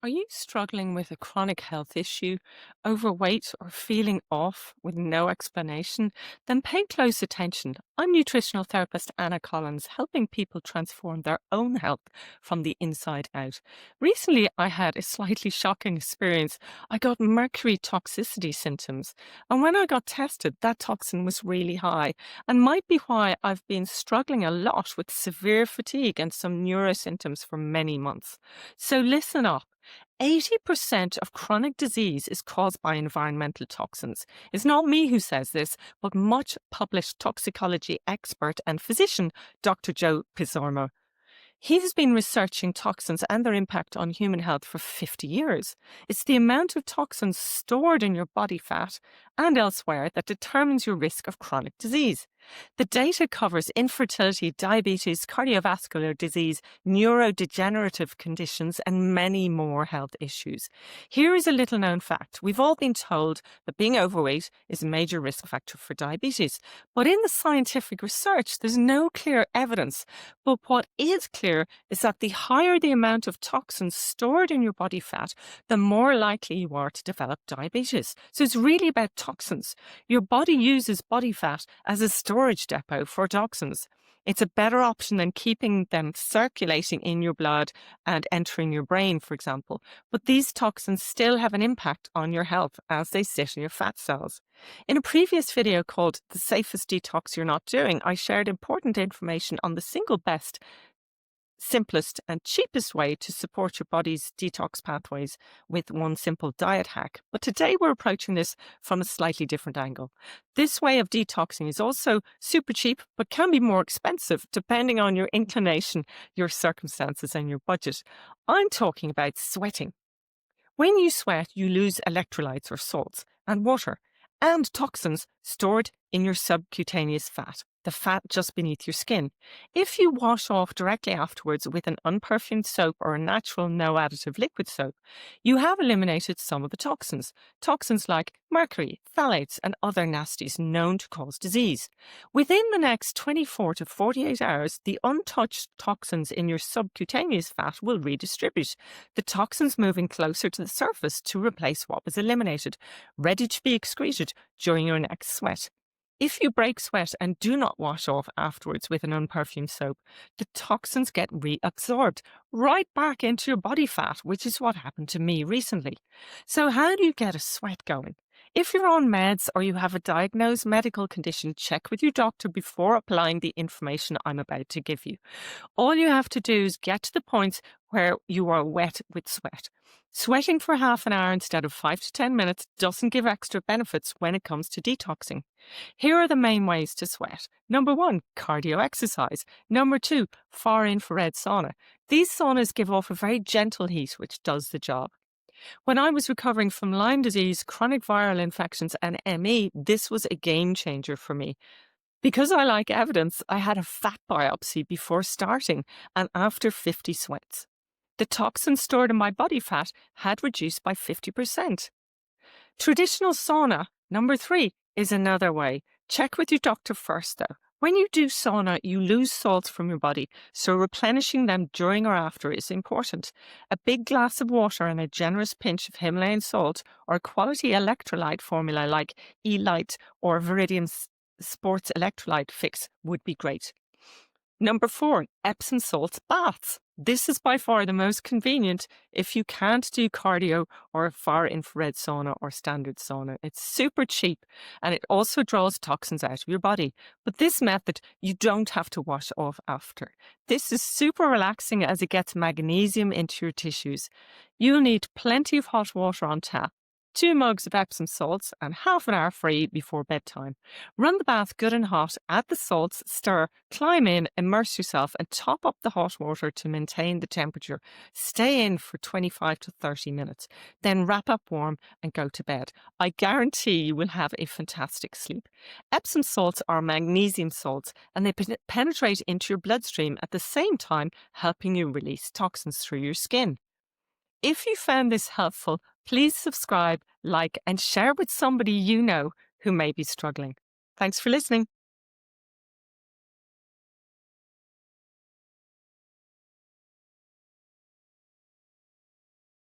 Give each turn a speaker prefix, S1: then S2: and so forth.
S1: Are you struggling with a chronic health issue, overweight, or feeling off with no explanation? Then pay close attention. I'm nutritional therapist Anna Collins, helping people transform their own health from the inside out. Recently, I had a slightly shocking experience. I got mercury toxicity symptoms, and when I got tested, that toxin was really high, and might be why I've been struggling a lot with severe fatigue and some neuro symptoms for many months. So listen up. 80% of chronic disease is caused by environmental toxins. It's not me who says this, but much published toxicology expert and physician, Dr. Joe Pizzorno. He has been researching toxins and their impact on human health for 50 years. It's the amount of toxins stored in your body fat and elsewhere that determines your risk of chronic disease. The data covers infertility, diabetes, cardiovascular disease, neurodegenerative conditions, and many more health issues. Here is a little known fact. We've all been told that being overweight is a major risk factor for diabetes. But in the scientific research, there's no clear evidence. But what is clear is that the higher the amount of toxins stored in your body fat, the more likely you are to develop diabetes. So it's really about toxins. Your body uses body fat as a storage depot for toxins. It's a better option than keeping them circulating in your blood and entering your brain, for example. But these toxins still have an impact on your health as they sit in your fat cells. In a previous video called The Safest Detox You're Not Doing, I shared important information on the single best, simplest and cheapest way to support your body's detox pathways with one simple diet hack. But today we're approaching this from a slightly different angle. This way of detoxing is also super cheap, but can be more expensive depending on your inclination, your circumstances, and your budget. I'm talking about sweating. When you sweat, you lose electrolytes or salts and water and toxins stored in your subcutaneous fat, the fat just beneath your skin. If you wash off directly afterwards with an unperfumed soap or a natural no additive liquid soap, you have eliminated some of the toxins. Toxins like mercury, phthalates, and other nasties known to cause disease. Within the next 24 to 48 hours, the untouched toxins in your subcutaneous fat will redistribute, the toxins moving closer to the surface to replace what was eliminated, ready to be excreted during your next sweat. If you break sweat and do not wash off afterwards with an unperfumed soap, the toxins get reabsorbed right back into your body fat, which is what happened to me recently. So how do you get a sweat going? If you're on meds or you have a diagnosed medical condition, check with your doctor before applying the information I'm about to give you. All you have to do is get to the point where you are wet with sweat. Sweating for half an hour instead of 5 to 10 minutes doesn't give extra benefits when it comes to detoxing. Here are the main ways to sweat. Number 1, cardio exercise. Number 2, far infrared sauna. These saunas give off a very gentle heat which does the job. When I was recovering from Lyme disease, chronic viral infections, and ME, this was a game changer for me. Because I like evidence, I had a fat biopsy before starting and after 50 sweats. The toxins stored in my body fat had reduced by 50%. Traditional sauna, number 3, is another way. Check with your doctor first, though. When you do sauna, you lose salts from your body, so replenishing them during or after is important. A big glass of water and a generous pinch of Himalayan salt or a quality electrolyte formula like E-Lite or Viridium Sports Electrolyte Fix would be great. Number 4, Epsom salts baths. This is by far the most convenient if you can't do cardio or a far infrared sauna or standard sauna. It's super cheap and it also draws toxins out of your body. But this method, you don't have to wash off after. This is super relaxing as it gets magnesium into your tissues. You'll need plenty of hot water on tap, 2 mugs of Epsom salts, and half an hour free before bedtime. Run the bath good and hot, add the salts, stir, climb in, immerse yourself, and top up the hot water to maintain the temperature. Stay in for 25 to 30 minutes, then wrap up warm and go to bed. I guarantee you will have a fantastic sleep. Epsom salts are magnesium salts, and they penetrate into your bloodstream at the same time helping you release toxins through your skin. If you found this helpful, please subscribe, like, and share with somebody you know who may be struggling. Thanks for listening.